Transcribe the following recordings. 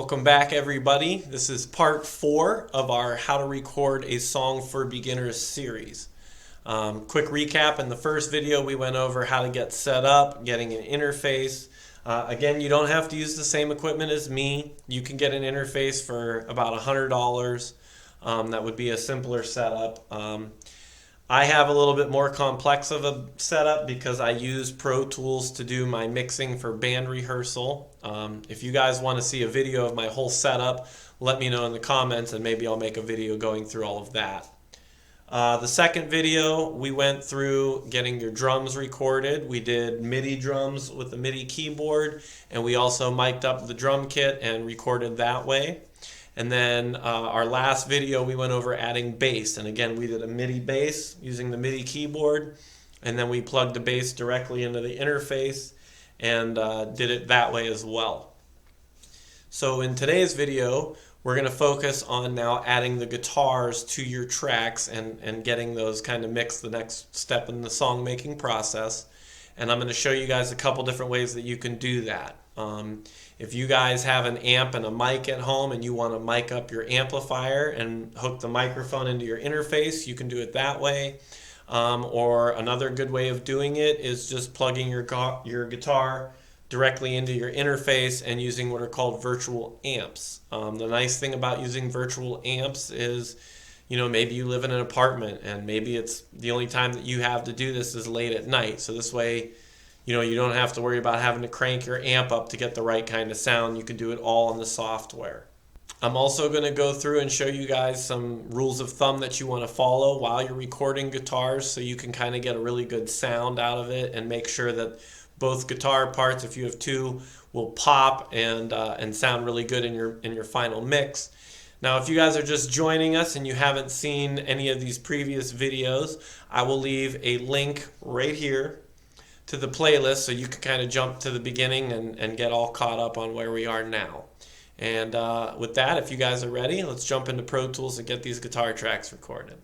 Welcome back, everybody. This is part 4 of our How to Record a Song for Beginners series. Quick recap, in the first video we went over how to get set up, getting an interface. Again, you don't have to use the same equipment as me. You can get an interface for about $100. That would be a simpler setup. I have a little bit more complex of a setup because I use Pro Tools to do my mixing for band rehearsal. If you guys want to see a video of my whole setup, let me know in the comments and maybe I'll make a video going through all of that. The second video, we went through getting your drums recorded. We did MIDI drums with the MIDI keyboard, and we also mic'd up the drum kit and recorded that way. And then our last video, we went over adding bass. And again, we did a MIDI bass using the MIDI keyboard. And then we plugged the bass directly into the interface and did it that way as well. So in today's video, we're going to focus on now adding the guitars to your tracks and getting those kind of mixed, the next step in the song making process. And I'm going to show you guys a couple different ways that you can do that. If you guys have an amp and a mic at home and you want to mic up your amplifier and hook the microphone into your interface, you can do it that way. Or another good way of doing it is just plugging your guitar directly into your interface and using what are called virtual amps. The nice thing about using virtual amps is, you know, maybe you live in an apartment and maybe it's the only time that you have to do this is late at night. So this way, you know, you don't have to worry about having to crank your amp up to get the right kind of sound. You can do it all in the software. I'm also going to go through and show you guys some rules of thumb that you want to follow while you're recording guitars so you can kind of get a really good sound out of it and make sure that both guitar parts, if you have two, will pop and sound really good in your final mix. Now, if you guys are just joining us and you haven't seen any of these previous videos, I will leave a link right here to the playlist so you can kind of jump to the beginning and get all caught up on where we are now. And with that, if you guys are ready, let's jump into Pro Tools and get these guitar tracks recorded.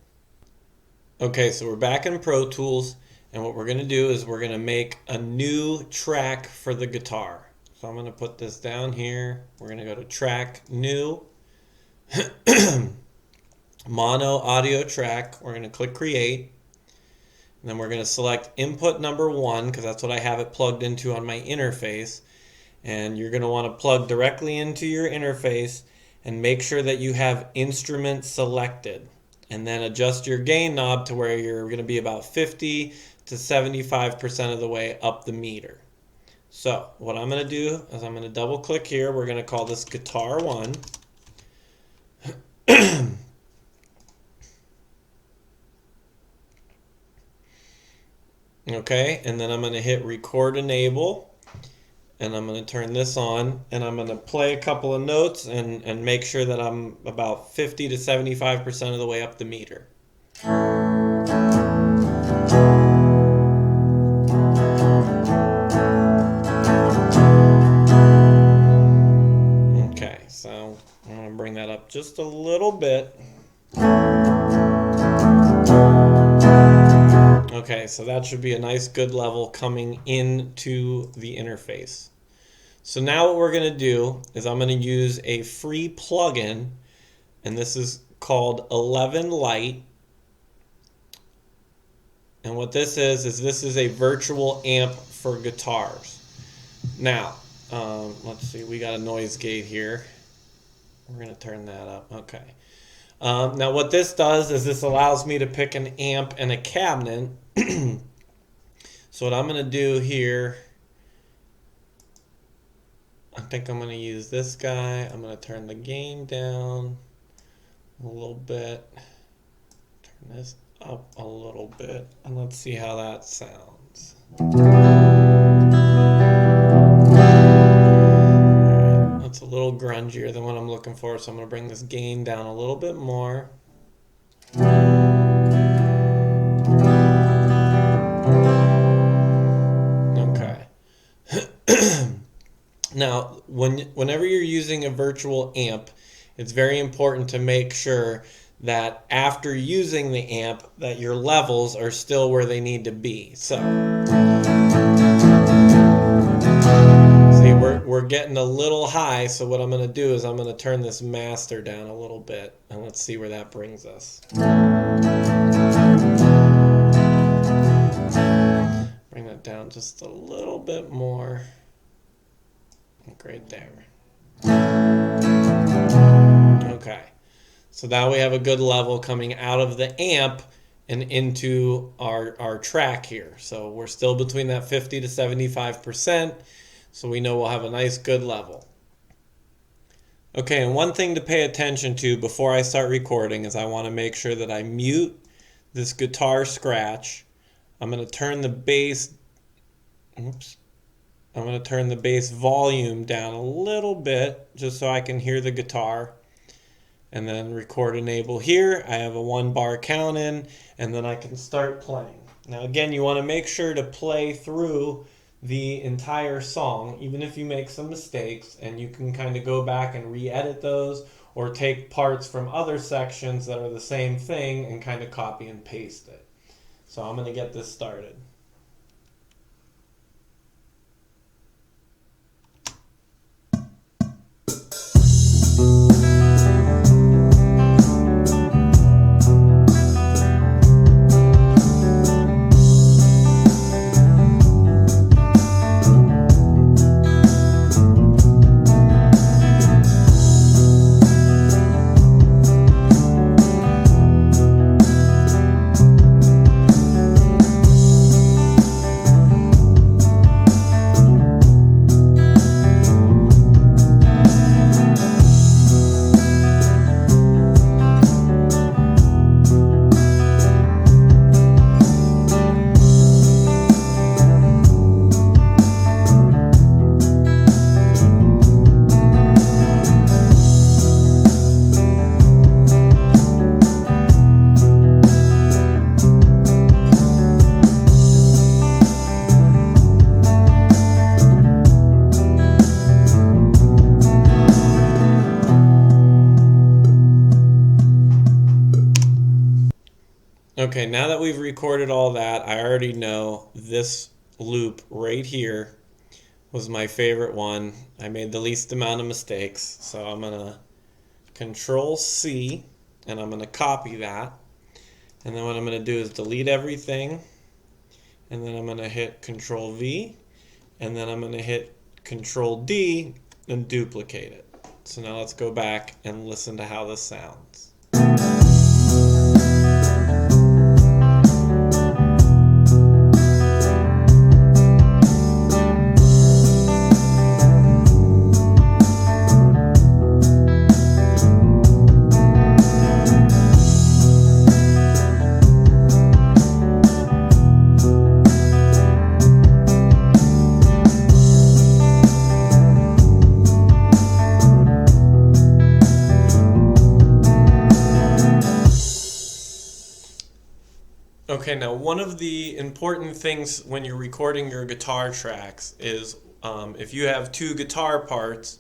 Okay, so we're back in Pro Tools, and what we're going to do is we're going to make a new track for the guitar. So I'm going to put this down here. We're going to go to Track, New, Mono Audio Track. We're going to click Create. And then we're going to select input number 1 because that's what I have it plugged into on my interface. And you're going to want to plug directly into your interface and make sure that you have instrument selected. And then adjust your gain knob to where you're going to be about 50 to 75% of the way up the meter. So what I'm going to do is I'm going to double click here. We're going to call this Guitar 1. Okay, and then I'm going to hit Record Enable, and I'm going to turn this on, and I'm going to play a couple of notes and make sure that I'm about 50 to 75% of the way up the meter. Okay, so I'm going to bring that up just a little bit. Okay, so that should be a nice good level coming into the interface. So now what we're going to do is I'm going to use a free plugin, and this is called 11 Lite. And what this is this is a virtual amp for guitars. Now, let's see, we got a noise gate here. We're going to turn that up. Okay. Now what this does is this allows me to pick an amp and a cabinet. So what I'm going to do here, I think I'm going to use this guy. I'm going to turn the gain down a little bit, turn this up a little bit, and let's see how that sounds. Alright, that's a little grungier than what I'm looking for, so I'm going to bring this gain down a little bit more. Now, whenever you're using a virtual amp, it's very important to make sure that after using the amp that your levels are still where they need to be. So, see, we're we're getting a little high, so what I'm going to do is I'm going to turn this master down a little bit, and let's see where that brings us. Bring that down just a little bit more. Right there. Okay, so now we have a good level coming out of the amp and into our track here. So we're still between that 50 to 75%, so we know we'll have a nice good level. Okay, and one thing to pay attention to before I start recording is I want to make sure that I mute this guitar scratch. I'm going to turn the bass, I'm going to turn the bass volume down a little bit just so I can hear the guitar. And then record enable here. I have a 1-bar count in, and then I can start playing. Now again, you want to make sure to play through the entire song, even if you make some mistakes, and you can kind of go back and re-edit those or take parts from other sections that are the same thing and kind of copy and paste it. So I'm going to get this started. Okay, now that we've recorded all that, I already know this loop right here was my favorite one. I made the least amount of mistakes, so I'm going to Control C, and I'm going to copy that. And then what I'm going to do is delete everything, and then I'm going to hit Control V, and then I'm going to hit Control D and duplicate it. So now let's go back and listen to how this sounds. Okay, now one of the important things when you're recording your guitar tracks is if you have two guitar parts,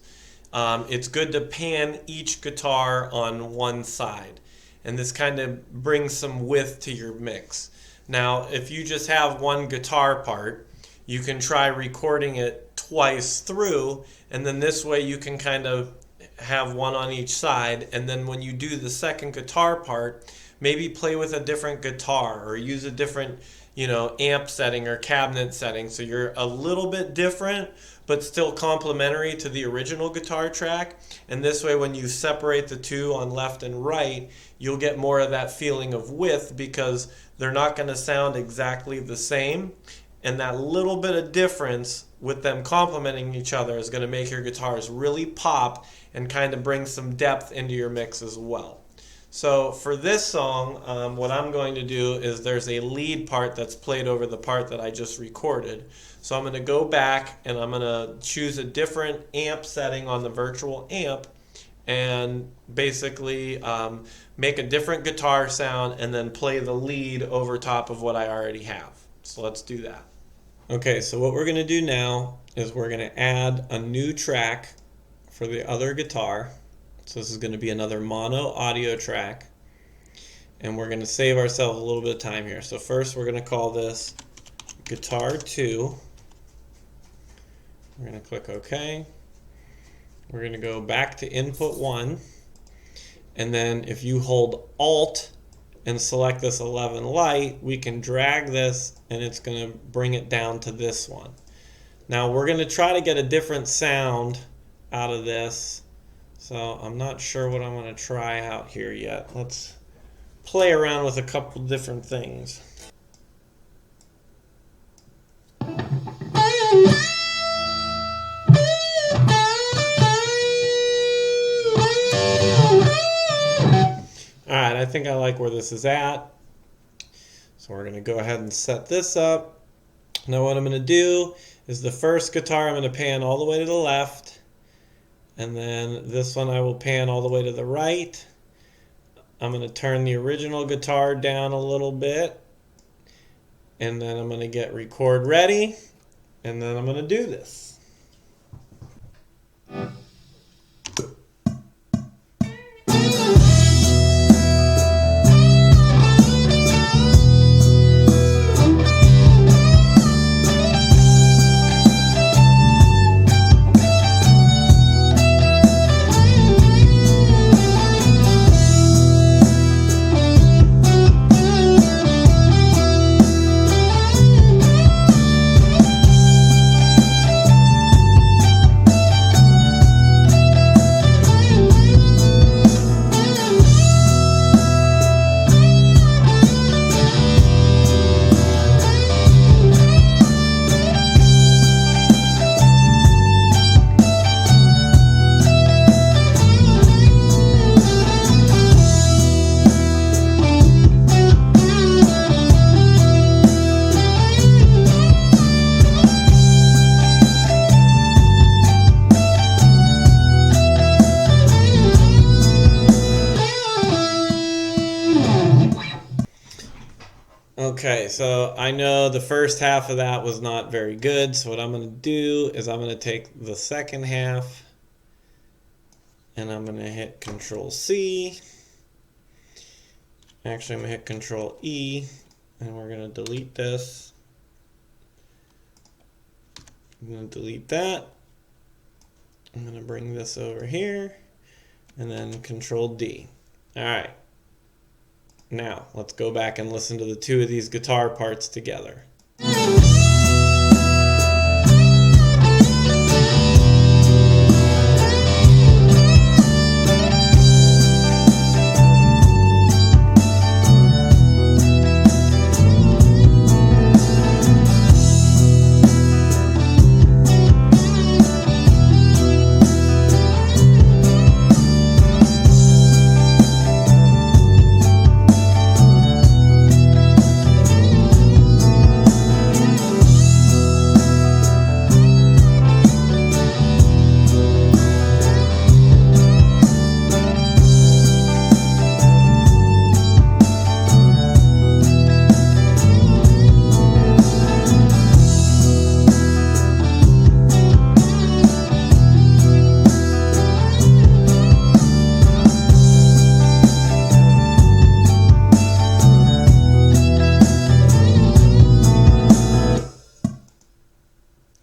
it's good to pan each guitar on one side. And this kind of brings some width to your mix. Now, if you just have one guitar part, you can try recording it twice through, and then this way you can kind of have one on each side, and then when you do the second guitar part, maybe play with a different guitar or use a different, amp setting or cabinet setting, so you're a little bit different but still complementary to the original guitar track. And this way, when you separate the two on left and right, you'll get more of that feeling of width because they're not going to sound exactly the same. And that little bit of difference with them complementing each other is going to make your guitars really pop and kind of bring some depth into your mix as well. So for this song, what I'm going to do is there's a lead part that's played over the part that I just recorded. So I'm going to go back and I'm going to choose a different amp setting on the virtual amp and basically make a different guitar sound and then play the lead over top of what I already have. So let's do that. Okay, so what we're going to do now is we're going to add a new track for the other guitar. So this is going to be another mono audio track, and we're going to save ourselves a little bit of time here. So first we're going to call this Guitar 2. We're going to click OK, We're going to go back to input 1, and then if you hold Alt and select this 11 light, we can drag this and it's going to bring it down to this one. Now we're going to try to get a different sound out of this, so I'm not sure what I'm going to try out here yet. Let's play around with a couple different things. Alright, I think I like where this is at. So we're going to go ahead and set this up. Now what I'm going to do is the first guitar I'm going to pan all the way to the left. And then this one I will pan all the way to the right. I'm going to turn the original guitar down a little bit. And then I'm going to get record ready. And then I'm going to do this. Okay, so I know the first half of that was not very good, so what I'm going to do is I'm going to take the second half and I'm going to hit Control C. Actually, I'm going to hit Control E and we're going to delete this. I'm going to delete that. I'm going to bring this over here and then Control D. Alright. Now, let's go back and listen to the two of these guitar parts together.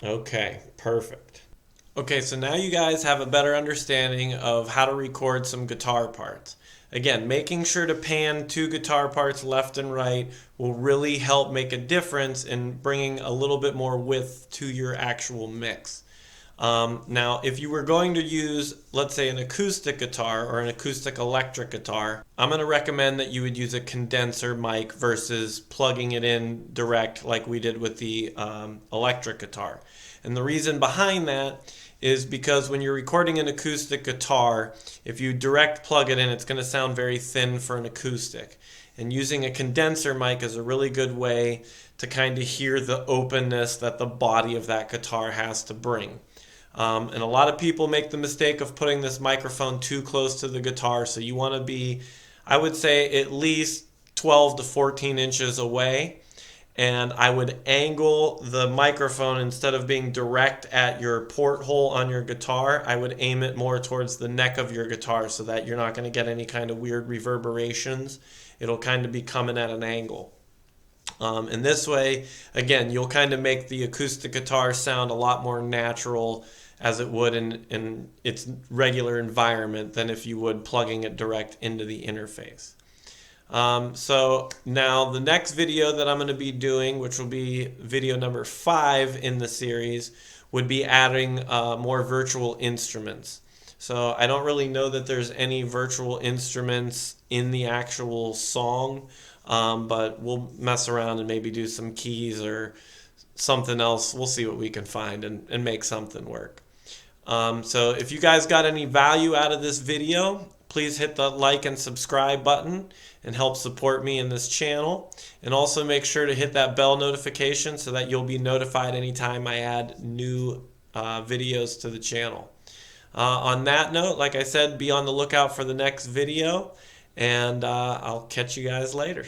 Okay, perfect. Okay, so now you guys have a better understanding of how to record some guitar parts. Again, making sure to pan two guitar parts left and right will really help make a difference in bringing a little bit more width to your actual mix. Now, if you were going to use, let's say, an acoustic guitar or an acoustic electric guitar, I'm going to recommend that you would use a condenser mic versus plugging it in direct like we did with the electric guitar. And the reason behind that is because when you're recording an acoustic guitar, if you direct plug it in, it's going to sound very thin for an acoustic. And using a condenser mic is a really good way to kind of hear the openness that the body of that guitar has to bring. And a lot of people make the mistake of putting this microphone too close to the guitar, so you want to be, I would say, at least 12 to 14 inches away. And I would angle the microphone, instead of being direct at your porthole on your guitar, I would aim it more towards the neck of your guitar so that you're not going to get any kind of weird reverberations. It'll kind of be coming at an angle. And this way, again, you'll kind of make the acoustic guitar sound a lot more natural as it would in its regular environment than if you would plugging it direct into the interface. So now the next video that I'm going to be doing, which will be video number 5 in the series, would be adding more virtual instruments. So I don't really know that there's any virtual instruments in the actual song, but we'll mess around and maybe do some keys or something else. We'll see what we can find and make something work. So if you guys got any value out of this video, please hit the like and subscribe button and help support me in this channel. And also make sure to hit that bell notification so that you'll be notified anytime I add new videos to the channel. On that note, like I said, be on the lookout for the next video, and I'll catch you guys later.